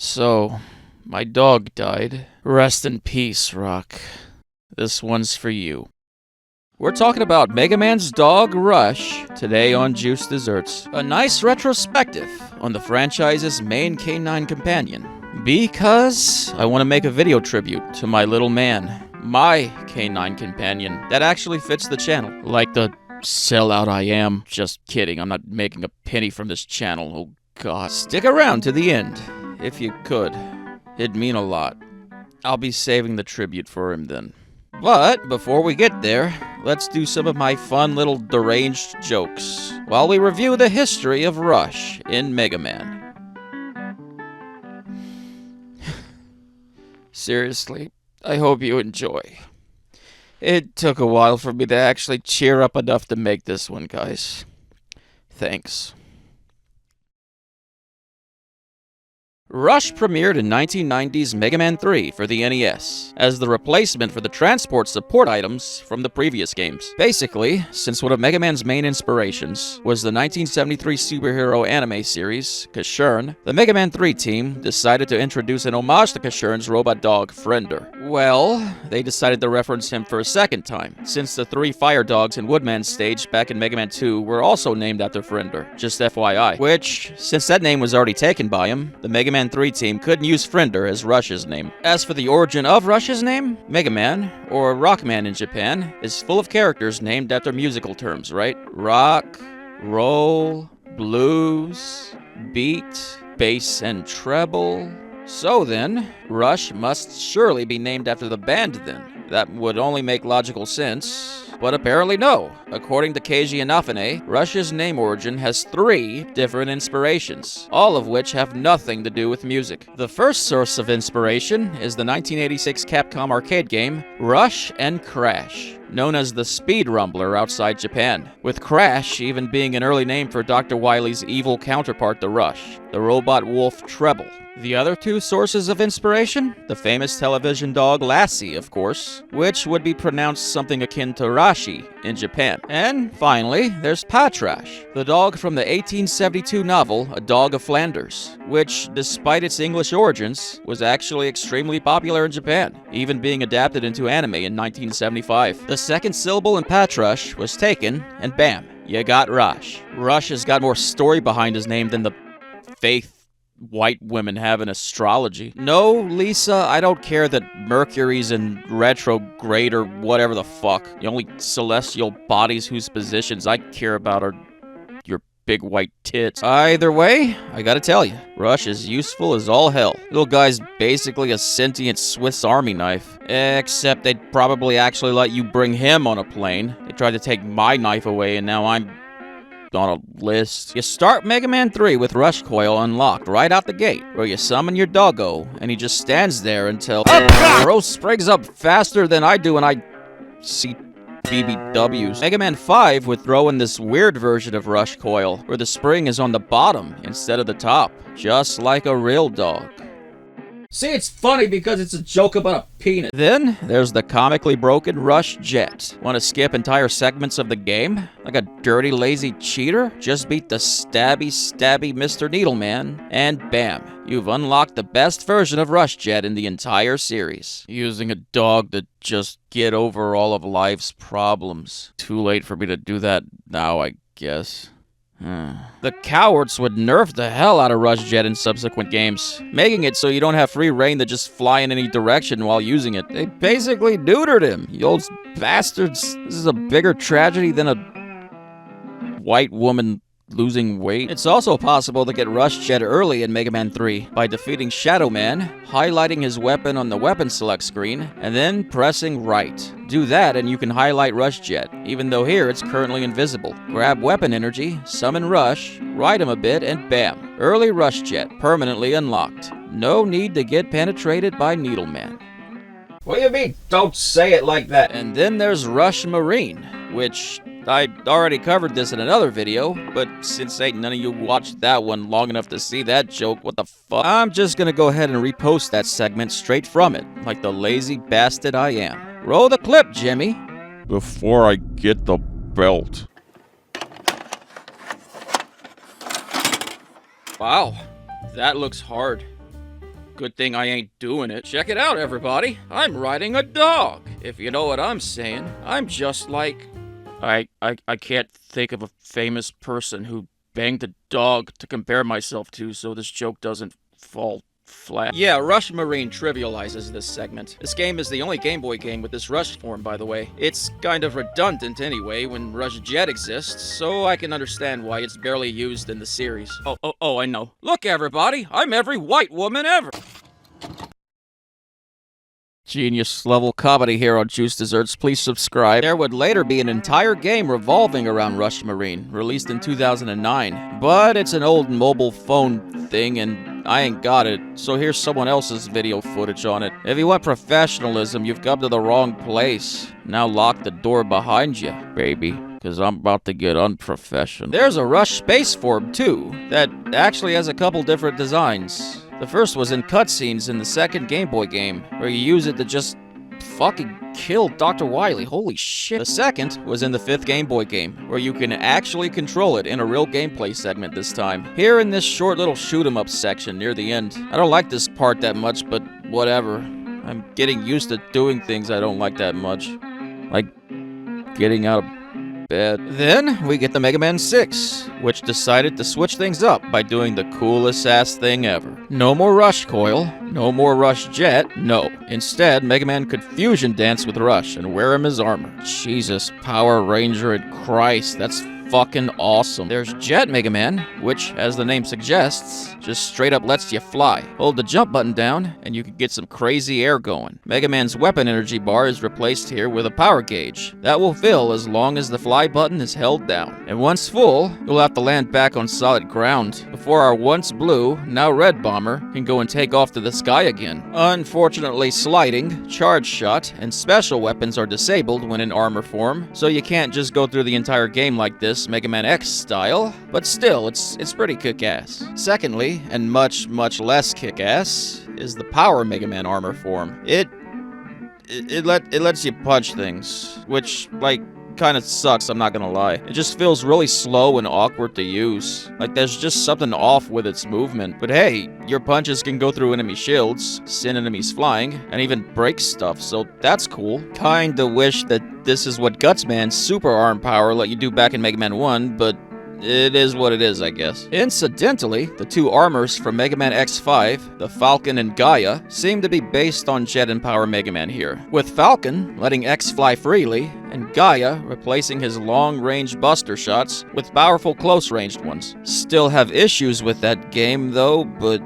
So, my dog died. Rest in peace, Rock. This one's for you. We're talking about Mega Man's dog, Rush, today on Juice Desserts. A nice retrospective on the franchise's main canine companion. Because I want to make a video tribute to my little man, my canine companion, that actually fits the channel. Like the sellout I am. Just kidding, I'm not making a penny from this channel, oh god. Stick around to the end, if you could. It'd mean a lot. I'll be saving the tribute for him then. But before we get there, let's do some of my fun little deranged jokes while we review the history of Rush in Mega Man. Seriously, I hope you enjoy. It took a while for me to actually cheer up enough to make this one, guys. Thanks. Rush premiered in 1990's Mega Man 3 for the NES, as the replacement for the transport support items from the previous games. Basically, since one of Mega Man's main inspirations was the 1973 superhero anime series, Kashurn, the Mega Man 3 team decided to introduce an homage to Kashurn's robot dog, Friender. Well, they decided to reference him for a second time, since the 3 fire dogs in Woodman's stage back in Mega Man 2 were also named after Friender, just FYI. Which, since that name was already taken by him, the Mega Man 3 team couldn't use Friender as Rush's name. As for the origin of Rush's name, Mega Man, or Rockman in Japan, is full of characters named after musical terms, right? Rock, roll, blues, beat, bass and treble. So then, Rush must surely be named after the band then. That would only make logical sense, but apparently no. According to Keiji Inafune, Rush's name origin has 3 different inspirations, all of which have nothing to do with music. The first source of inspiration is the 1986 Capcom arcade game, Rush and Crash, known as the Speed Rumbler outside Japan, with Crash even being an early name for Dr. Wily's evil counterpart to Rush, the robot wolf Treble. The other 2 sources of inspiration? The famous television dog Lassie, of course, which would be pronounced something akin to Rashi in Japan. And finally, there's Patrash, the dog from the 1872 novel A Dog of Flanders, which, despite its English origins, was actually extremely popular in Japan, even being adapted into anime in 1975. The second syllable in Patrash was taken, and bam, you got Rush. Rush has got more story behind his name than the faith white women have in astrology. No, Lisa, I don't care that Mercury's in retrograde or whatever the fuck. The only celestial bodies whose positions I care about are your big white tits. Either way, I gotta tell you, Rush is useful as all hell. Little guy's basically a sentient Swiss Army knife. Except they'd probably actually let you bring him on a plane. They tried to take my knife away and now I'm on a list. You start Mega Man 3 with Rush Coil unlocked right out the gate, where you summon your doggo, and he just stands there until Bro springs up faster than I do when I see BBWs. Mega Man 5 would throw in this weird version of Rush Coil, where the spring is on the bottom instead of the top, just like a real dog. See, it's funny because it's a joke about a penis. Then, there's the comically broken Rush Jet. Want to skip entire segments of the game? Like a dirty, lazy cheater? Just beat the stabby Mr. Needleman, and bam, you've unlocked the best version of Rush Jet in the entire series. Using a dog to just get over all of life's problems. Too late for me to do that now, I guess. The cowards would nerf the hell out of Rush Jet in subsequent games, making it so you don't have free reign to just fly in any direction while using it. They basically neutered him, you old bastards. This is a bigger tragedy than a white woman losing weight. It's also possible to get Rush Jet early in Mega Man 3 by defeating Shadow Man, highlighting his weapon on the weapon select screen, and then pressing right. Do that and you can highlight Rush Jet, even though here it's currently invisible. Grab weapon energy, summon Rush, ride him a bit, and bam, early Rush Jet, permanently unlocked. No need to get penetrated by Needleman. What do you mean, don't say it like that? And then there's Rush Marine, which I already covered this in another video, but since ain't none of you watched that one long enough to see that joke, what the fuck? I'm just gonna go ahead and repost that segment straight from it, like the lazy bastard I am. Roll the clip, Jimmy. Before I get the belt. Wow, that looks hard. Good thing I ain't doing it. Check it out, everybody. I'm riding a dog. If you know what I'm saying. I'm just like... I can't think of a famous person who banged a dog to compare myself to, so this joke doesn't fall flat. Yeah, Rush Marine trivializes this segment. This game is the only Game Boy game with this Rush form, by the way. It's kind of redundant anyway when Rush Jet exists, so I can understand why it's barely used in the series. Oh, I know. Look, everybody, I'm every white woman ever! Genius level comedy here on Juice Desserts. Please subscribe. There would later be an entire game revolving around Rush Marine, released in 2009. But it's an old mobile phone thing and I ain't got it, so here's someone else's video footage on it. If you want professionalism, you've come to the wrong place. Now lock the door behind you, baby, because I'm about to get unprofessional. There's a Rush Space form too, that actually has a couple different designs. The first was in cutscenes in the second Game Boy game, where you use it to just fucking kill Dr. Wily. Holy shit. The second was in the fifth Game Boy game, where you can actually control it in a real gameplay segment this time. Here in this short little shoot-'em-up section near the end. I don't like this part that much, but whatever. I'm getting used to doing things I don't like that much. Like getting out of bed. Then we get the Mega Man 6, which decided to switch things up by doing the coolest ass thing ever. No more Rush Coil, no more Rush Jet, no. Instead, Mega Man could fusion dance with Rush and wear him his armor. Jesus, Power Ranger and Christ, that's fucking awesome. There's Jet Mega Man, which, as the name suggests, just straight up lets you fly. Hold the jump button down, and you can get some crazy air going. Mega Man's weapon energy bar is replaced here with a power gauge. That will fill as long as the fly button is held down. And once full, you'll have to land back on solid ground before our once blue, now red bomber can go and take off to the sky again. Unfortunately, sliding, charge shot, and special weapons are disabled when in armor form, so you can't just go through the entire game like this Mega Man X style, but still, it's pretty kick-ass. Secondly, and much less kick-ass, is the Power Mega Man armor form. It lets you punch things, which, like, kind of sucks, I'm not gonna lie. It just feels really slow and awkward to use. Like there's just something off with its movement. But hey, your punches can go through enemy shields, send enemies flying, and even break stuff, so that's cool. Kinda wish that this is what Gutsman's super arm power let you do back in Mega Man 1, but it is what it is, I guess. Incidentally, the two armors from Mega Man X5, the Falcon and Gaia, seem to be based on Jet and Power Mega Man here, with Falcon letting X fly freely, and Gaia replacing his long-range buster shots with powerful close-ranged ones. Still have issues with that game, though, but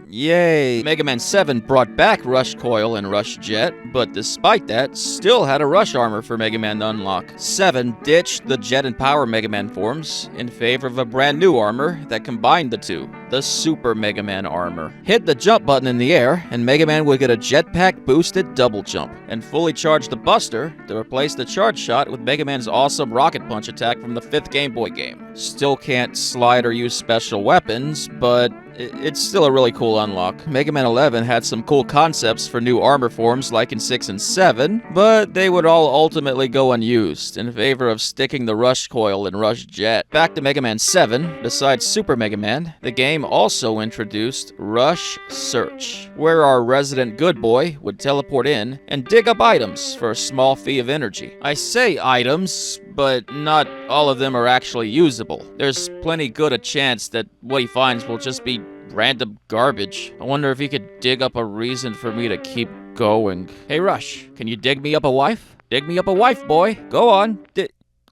yay! Mega Man 7 brought back Rush Coil and Rush Jet, but despite that, still had a Rush armor for Mega Man to unlock. 7 ditched the Jet and Power Mega Man forms in favor of a brand new armor that combined the two, the Super Mega Man armor. Hit the jump button in the air, and Mega Man would get a jetpack boosted double jump, and fully charge the Buster to replace the charge shot with Mega Man's awesome Rocket Punch attack from the 5th Game Boy game. Still can't slide or use special weapons, but it's still a really cool unlock. Mega Man 11 had some cool concepts for new armor forms like in 6 and 7, but they would all ultimately go unused in favor of sticking the Rush Coil and Rush Jet. Back to Mega Man 7, besides Super Mega Man, the game also introduced Rush Search, where our resident good boy would teleport in and dig up items for a small fee of energy. I say items, but not all of them are actually usable. There's plenty good a chance that what he finds will just be random garbage. I wonder if he could dig up a reason for me to keep going. Hey Rush, can you dig me up a wife? Dig me up a wife, boy. Go on.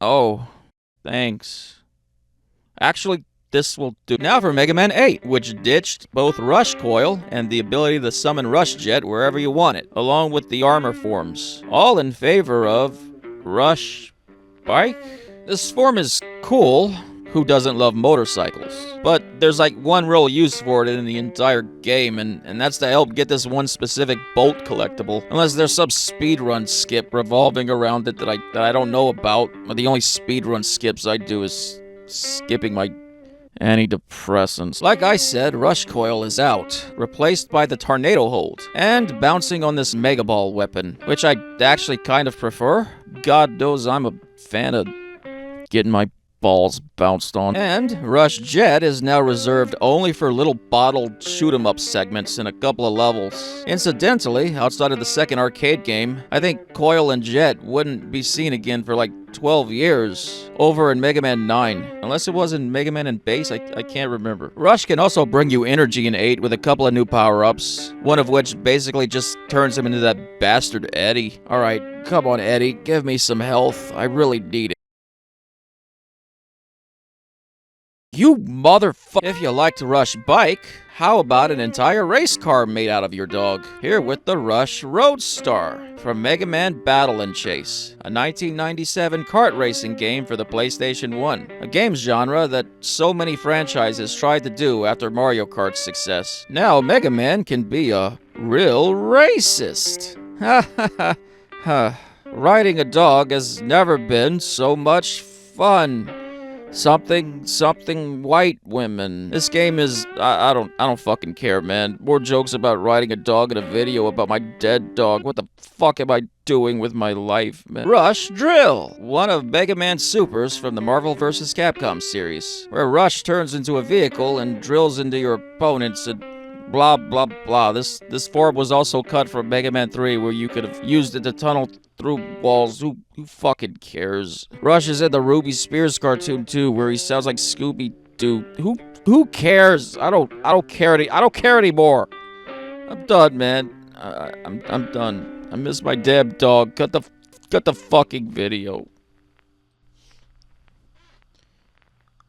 Oh, thanks. Actually, this will do. Now for Mega Man 8, which ditched both Rush Coil and the ability to summon Rush Jet wherever you want it, along with the armor forms, all in favor of Rush Bike? This form is cool. Who doesn't love motorcycles? But there's like one real use for it in the entire game, and that's to help get this one specific Bolt collectible. Unless there's some speedrun skip revolving around it that I don't know about. The only speedrun skips I do is skipping my antidepressants. Like I said, Rush Coil is out, replaced by the Tornado Hold, and bouncing on this Mega Ball weapon, which I actually kind of prefer. God knows I'm a fan of getting my balls bounced on. And Rush Jet is now reserved only for little bottled shoot-'em-up segments in a couple of levels. Incidentally, outside of the second arcade game, I think Coil and Jet wouldn't be seen again for like 12 years over in Mega Man 9. Unless it was in Mega Man and Base, I can't remember. Rush can also bring you energy in 8 with a couple of new power-ups, one of which basically just turns him into that bastard Eddie. Alright, come on Eddie, give me some health. I really need it. You motherfucker! If you like to rush bike, how about an entire race car made out of your dog? Here with the Rush Roadstar from Mega Man Battle and Chase, a 1997 kart racing game for the PlayStation 1, a games genre that so many franchises tried to do after Mario Kart's success. Now Mega Man can be a real racist. Ha ha ha ha. Riding a dog has never been so much fun. Something white women. This game is I don't fucking care, man. More jokes about riding a dog in a video about my dead dog. What the fuck am I doing with my life, man? Rush Drill, one of Mega Man Supers from the Marvel vs. Capcom series, where Rush turns into a vehicle and drills into your opponents and blah blah blah. This form was also cut from Mega Man 3, where you could have used it to tunnel through walls. Who fucking cares? Rush is in the Ruby Spears cartoon too, where he sounds like Scooby-Doo. Who cares? I don't care anymore. I'm done, man. I'm done. I miss my damn dog. Cut the fucking video.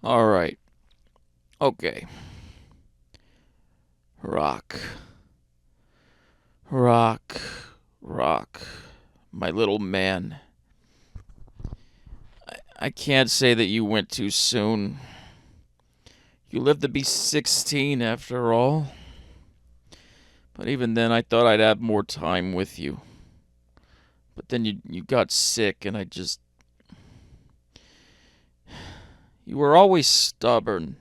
All right. Okay. Rock, my little man. I can't say that you went too soon. You lived to be 16 after all. But even then, I thought I'd have more time with you. But then you got sick, and you were always stubborn.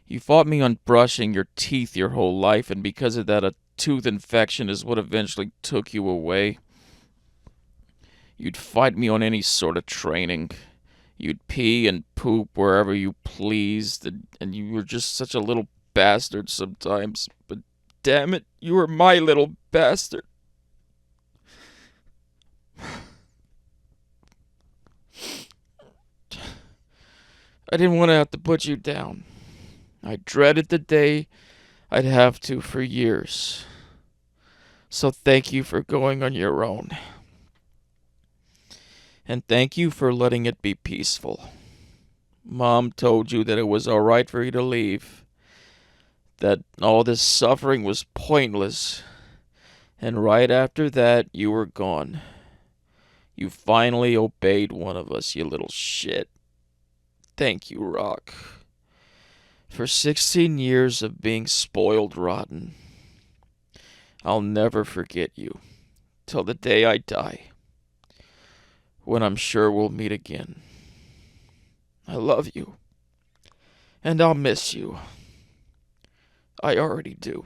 You fought me on brushing your teeth your whole life, and because of that, a tooth infection is what eventually took you away. You'd fight me on any sort of training. You'd pee and poop wherever you pleased, and you were just such a little bastard sometimes. But damn it, you were my little bastard. I didn't want to have to put you down. I dreaded the day I'd have to for years. So thank you for going on your own. And thank you for letting it be peaceful. Mom told you that it was all right for you to leave. That all this suffering was pointless. And right after that, you were gone. You finally obeyed one of us, you little shit. Thank you, Rock. For 16 years of being spoiled rotten. I'll never forget you. Till the day I die. When I'm sure we'll meet again. I love you. And I'll miss you. I already do.